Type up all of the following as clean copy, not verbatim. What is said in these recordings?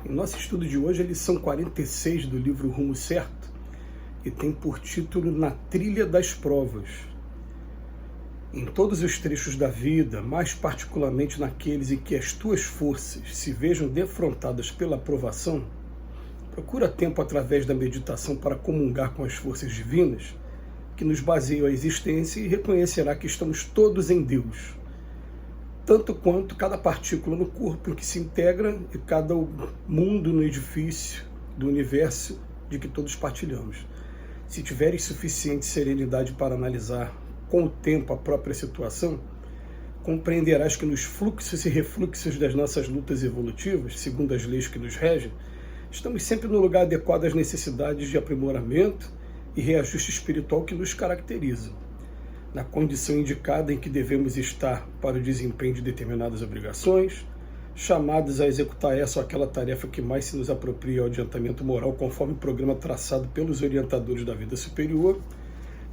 Em nosso estudo de hoje, a lição 46 do livro Rumo Certo, e tem por título Na Trilha das Provas. Em todos os trechos da vida, mais particularmente naqueles em que as tuas forças se vejam defrontadas pela provação, procura tempo através da meditação para comungar com as forças divinas que nos baseiam a existência e reconhecerá que estamos todos em Deus, tanto quanto cada partícula no corpo em que se integra e cada mundo no edifício do universo de que todos partilhamos. Se tiveres suficiente serenidade para analisar com o tempo a própria situação, compreenderás que nos fluxos e refluxos das nossas lutas evolutivas, segundo as leis que nos regem, estamos sempre no lugar adequado às necessidades de aprimoramento e reajuste espiritual que nos caracterizam, na condição indicada em que devemos estar para o desempenho de determinadas obrigações, chamados a executar essa ou aquela tarefa que mais se nos apropria ao adiantamento moral, conforme o programa traçado pelos orientadores da vida superior,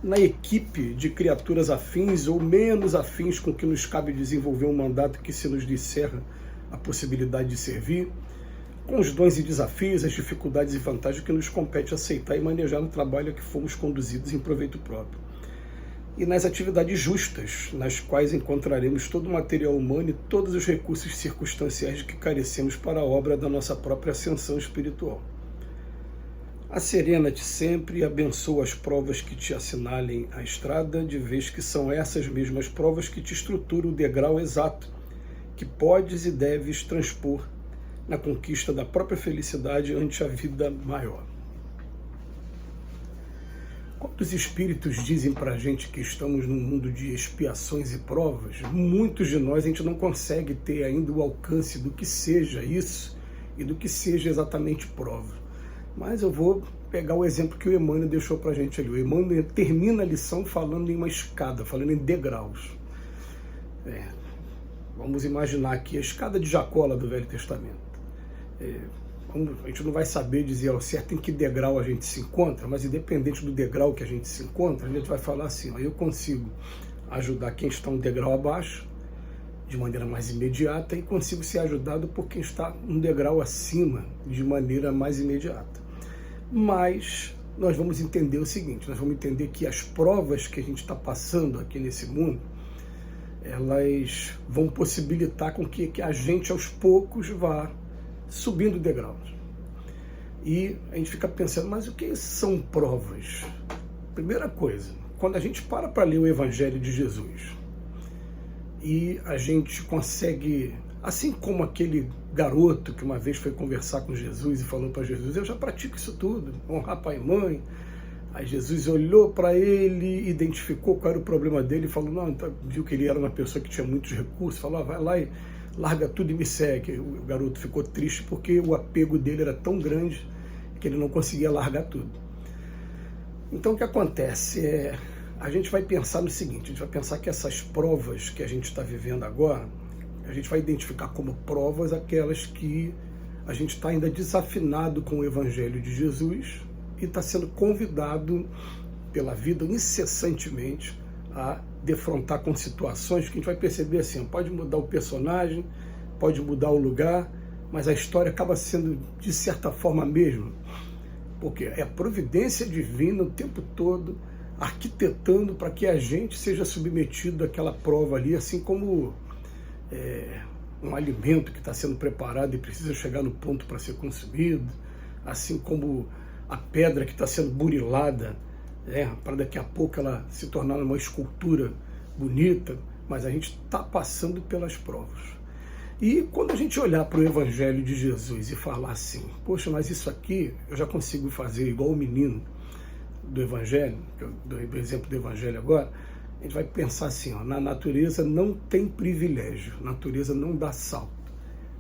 na equipe de criaturas afins ou menos afins com que nos cabe desenvolver um mandato que se nos discerra a possibilidade de servir, com os dons e desafios, as dificuldades e vantagens que nos compete aceitar e manejar no trabalho a que fomos conduzidos em proveito próprio. E nas atividades justas, nas quais encontraremos todo o material humano e todos os recursos circunstanciais de que carecemos para a obra da nossa própria ascensão espiritual. Acerena-te sempre e abençoa as provas que te assinalem a estrada, de vez que são essas mesmas provas que te estruturam o degrau exato que podes e deves transpor na conquista da própria felicidade ante a vida maior. Quando os espíritos dizem para a gente que estamos num mundo de expiações e provas, muitos de nós a gente não consegue ter ainda o alcance do que seja isso e do que seja exatamente prova. Mas eu vou pegar o exemplo que o Emmanuel deixou para a gente ali. O Emmanuel termina a lição falando em uma escada, falando em degraus. Vamos imaginar aqui a escada de Jacó lá do Velho Testamento. A gente não vai saber dizer ao certo em que degrau a gente se encontra, mas independente do degrau que a gente se encontra, a gente vai falar assim, eu consigo ajudar quem está um degrau abaixo, de maneira mais imediata, e consigo ser ajudado por quem está um degrau acima, de maneira mais imediata. Mas nós vamos entender o seguinte, nós vamos entender que as provas que a gente está passando aqui nesse mundo, elas vão possibilitar com que a gente aos poucos vá subindo degraus. E a gente fica pensando, mas o que são provas? Primeira coisa, quando a gente para ler o Evangelho de Jesus e a gente consegue, assim como aquele garoto que uma vez foi conversar com Jesus e falou para Jesus, eu já pratico isso tudo, honrar pai e mãe. Aí Jesus olhou para ele, identificou qual era o problema dele e falou, não, viu que ele era uma pessoa que tinha muitos recursos, falou, vai lá e larga tudo e me segue. O garoto ficou triste porque o apego dele era tão grande que ele não conseguia largar tudo. Então o que acontece a gente vai pensar no seguinte, a gente vai pensar que essas provas que a gente está vivendo agora, a gente vai identificar como provas aquelas que a gente está ainda desafinado com o Evangelho de Jesus e está sendo convidado pela vida incessantemente a defrontar com situações que a gente vai perceber assim, pode mudar o personagem, pode mudar o lugar, mas a história acaba sendo de certa forma a mesma, porque é a providência divina o tempo todo arquitetando para que a gente seja submetido àquela prova ali, assim como um alimento que está sendo preparado e precisa chegar no ponto para ser consumido, assim como a pedra que está sendo burilada, para daqui a pouco ela se tornar uma escultura bonita, mas a gente está passando pelas provas. E quando a gente olhar para o Evangelho de Jesus e falar assim, poxa, mas isso aqui eu já consigo fazer igual o menino do Evangelho, do exemplo do Evangelho agora, a gente vai pensar assim, na natureza não tem privilégio, a natureza não dá salto.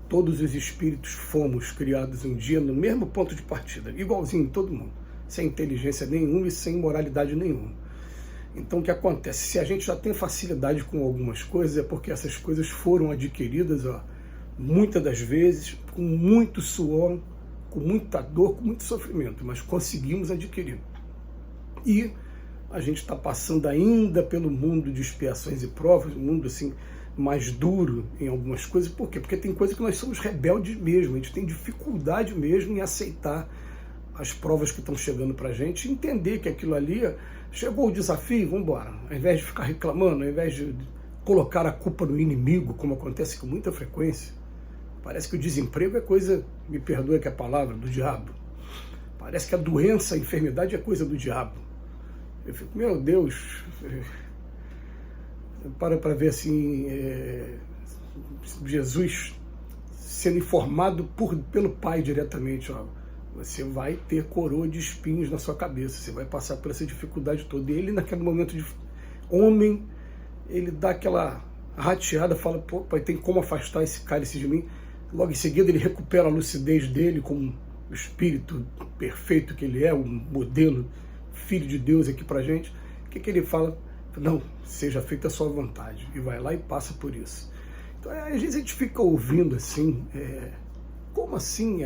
Todos os espíritos fomos criados um dia no mesmo ponto de partida, igualzinho todo mundo, sem inteligência nenhuma e sem moralidade nenhuma. Então o que acontece? Se a gente já tem facilidade com algumas coisas, é porque essas coisas foram adquiridas, muitas das vezes, com muito suor, com muita dor, com muito sofrimento, mas conseguimos adquirir. E a gente está passando ainda pelo mundo de expiações e provas, um mundo assim mais duro em algumas coisas. Por quê? Porque tem coisas que nós somos rebeldes mesmo, a gente tem dificuldade mesmo em aceitar as provas que estão chegando para a gente, entender que aquilo ali, chegou o desafio, vamos embora. Ao invés de ficar reclamando, ao invés de colocar a culpa no inimigo, como acontece com muita frequência, parece que o desemprego é coisa, me perdoe que é a palavra, do diabo. Parece que a doença, a enfermidade é coisa do diabo. Eu fico, meu Deus, para ver assim, Jesus sendo informado pelo Pai diretamente, ó, você vai ter coroa de espinhos na sua cabeça, você vai passar por essa dificuldade toda. E ele, naquele momento de homem, ele dá aquela rateada, fala, pô, pai, tem como afastar esse cálice de mim? Logo em seguida ele recupera a lucidez dele como o espírito perfeito que ele é, o modelo, filho de Deus aqui pra gente. O que ele fala? Não, seja feita a sua vontade. E vai lá e passa por isso. Então, às vezes a gente fica ouvindo assim, como assim?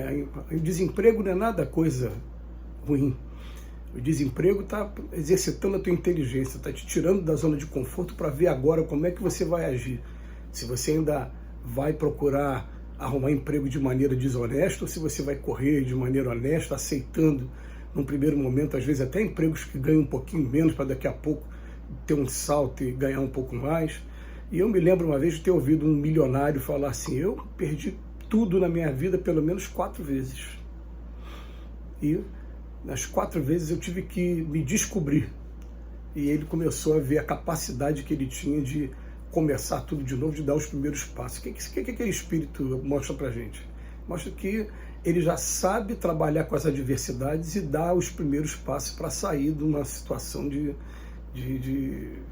O desemprego não é nada coisa ruim. O desemprego está exercitando a tua inteligência, está te tirando da zona de conforto para ver agora como é que você vai agir. Se você ainda vai procurar arrumar emprego de maneira desonesta ou se você vai correr de maneira honesta, aceitando num primeiro momento, às vezes até empregos que ganham um pouquinho menos para daqui a pouco ter um salto e ganhar um pouco mais. E eu me lembro uma vez de ter ouvido um milionário falar assim, eu perdi tudo na minha vida pelo menos 4 vezes. E nas 4 vezes eu tive que me descobrir. E ele começou a ver a capacidade que ele tinha de começar tudo de novo, de dar os primeiros passos. O que aquele espírito mostra pra gente? Mostra que ele já sabe trabalhar com as adversidades e dar os primeiros passos para sair de uma situação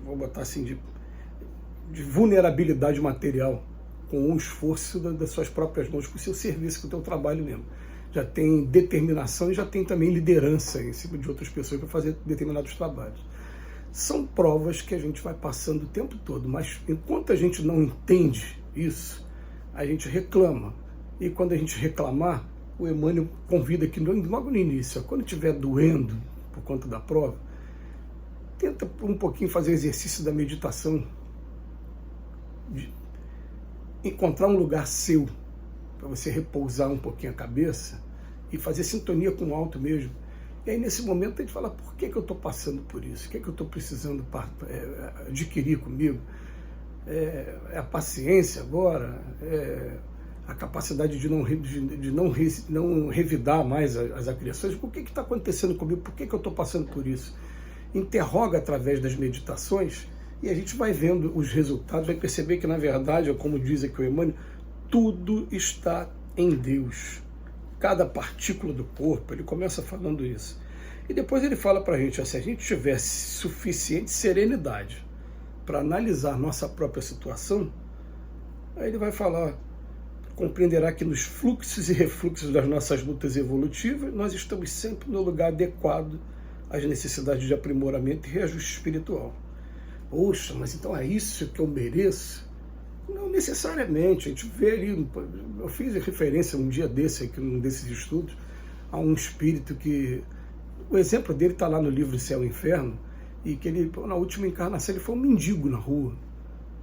vou botar assim, de vulnerabilidade material, com o esforço das suas próprias mãos, com o seu serviço, com o teu trabalho mesmo. Já tem determinação e já tem também liderança em cima de outras pessoas para fazer determinados trabalhos. São provas que a gente vai passando o tempo todo, mas enquanto a gente não entende isso, a gente reclama. E quando a gente reclamar, o Emmanuel convida que logo no início, quando estiver doendo por conta da prova, tenta um pouquinho fazer o exercício da meditação, de encontrar um lugar seu, para você repousar um pouquinho a cabeça e fazer sintonia com o alto mesmo. E aí, nesse momento, a gente fala, por que eu estou passando por isso? O que eu estou precisando adquirir comigo? É a paciência agora? É a capacidade de não revidar mais as agressões? Por que está acontecendo comigo? Por que eu estou passando por isso? Interroga através das meditações e a gente vai vendo os resultados, vai perceber que, na verdade, como diz aqui o Emmanuel, tudo está em Deus. Cada partícula do corpo, ele começa falando isso. E depois ele fala para a gente, se a gente tivesse suficiente serenidade para analisar nossa própria situação, aí ele vai falar, compreenderá que nos fluxos e refluxos das nossas lutas evolutivas, nós estamos sempre no lugar adequado às necessidades de aprimoramento e reajuste espiritual. Poxa, mas então é isso que eu mereço? Não necessariamente. A gente vê ali, eu fiz referência um dia desse, aqui, num desses estudos, a um espírito que, o exemplo dele está lá no livro Céu e Inferno, e que ele, na última encarnação, ele foi um mendigo na rua.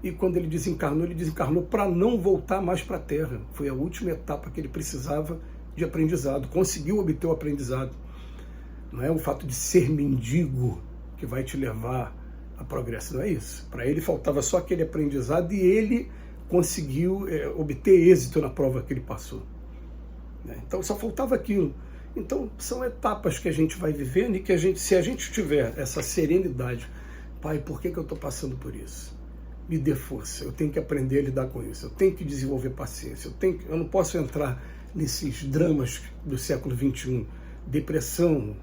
E quando ele desencarnou para não voltar mais para a Terra. Foi a última etapa que ele precisava de aprendizado, conseguiu obter o aprendizado. Não é o fato de ser mendigo que vai te levar a progresso, não é isso. Para ele faltava só aquele aprendizado e ele conseguiu obter êxito na prova que ele passou. Então só faltava aquilo. Então são etapas que a gente vai vivendo e que se a gente tiver essa serenidade, pai, por que eu estou passando por isso? Me dê força, eu tenho que aprender a lidar com isso, eu tenho que desenvolver paciência, eu não posso entrar nesses dramas do século XXI, depressão,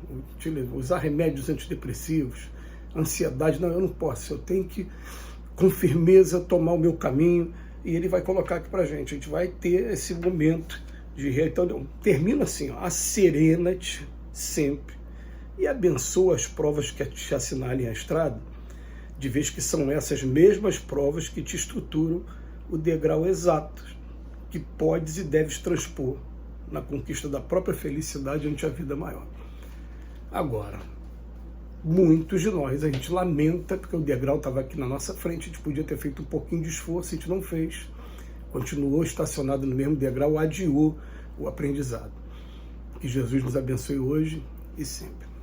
usar remédios antidepressivos, ansiedade, não, eu não posso, eu tenho que, com firmeza, tomar o meu caminho, e ele vai colocar aqui pra gente, a gente vai ter esse momento de... Então, termina assim, ó, acerena-te sempre e abençoa as provas que te assinalem a estrada, de vez que são essas mesmas provas que te estruturam o degrau exato que podes e deves transpor na conquista da própria felicidade ante a vida maior. Agora, muitos de nós, a gente lamenta porque o degrau estava aqui na nossa frente, a gente podia ter feito um pouquinho de esforço, a gente não fez, continuou estacionado no mesmo degrau, adiou o aprendizado. Que Jesus nos abençoe hoje e sempre.